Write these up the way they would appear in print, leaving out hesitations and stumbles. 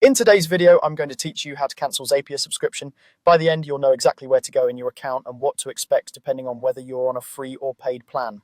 In today's video, I'm going to teach you how to cancel Zapier subscription. By the end, you'll know exactly where to go in your account and what to expect depending on whether you're on a free or paid plan.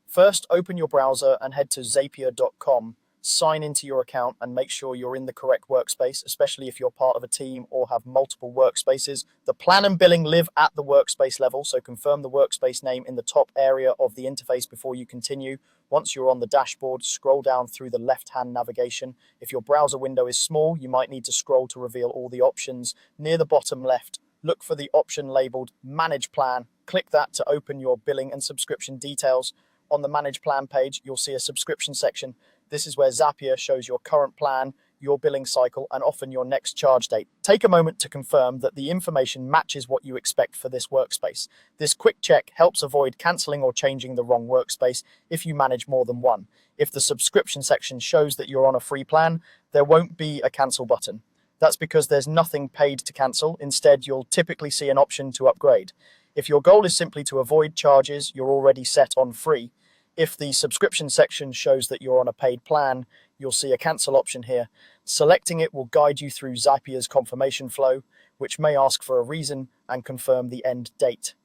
First, open your browser and head to zapier.com. Sign into your account and make sure you're in the correct workspace, especially if you're part of a team or have multiple workspaces. The plan and billing live at the workspace level, so confirm the workspace name in the top area of the interface before you continue. Once you're on the dashboard, scroll down through the left-hand navigation. If your browser window is small, you might need to scroll to reveal all the options. Near the bottom left, look for the option labeled Manage Plan. Click that to open your billing and subscription details. On the Manage Plan page, you'll see a subscription section. This is where Zapier shows your current plan, your billing cycle, and often your next charge date. Take a moment to confirm that the information matches what you expect for this workspace. This quick check helps avoid canceling or changing the wrong workspace if you manage more than one. If the subscription section shows that you're on a free plan, there won't be a cancel button. That's because there's nothing paid to cancel. Instead, you'll typically see an option to upgrade. If your goal is simply to avoid charges, you're already set on free. If the subscription section shows that you're on a paid plan, you'll see a cancel option here. Selecting it will guide you through Zapier's confirmation flow, which may ask for a reason and confirm the end date.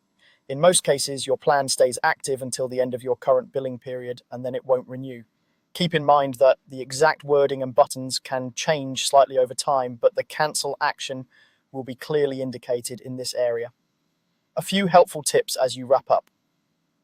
In most cases, your plan stays active until the end of your current billing period, and then it won't renew. Keep in mind that the exact wording and buttons can change slightly over time, but the cancel action will be clearly indicated in this area. A few helpful tips as you wrap up.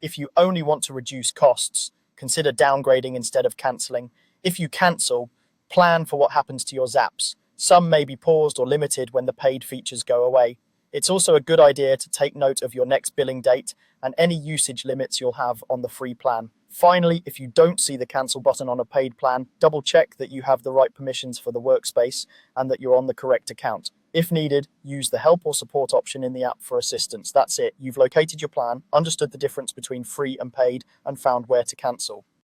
If you only want to reduce costs, consider downgrading instead of cancelling. If you cancel, plan for what happens to your zaps. Some may be paused or limited when the paid features go away. It's also a good idea to take note of your next billing date and any usage limits you'll have on the free plan. Finally, if you don't see the cancel button on a paid plan, double check that you have the right permissions for the workspace and that you're on the correct account. If needed, use the help or support option in the app for assistance. That's it. You've located your plan, understood the difference between free and paid, and found where to cancel.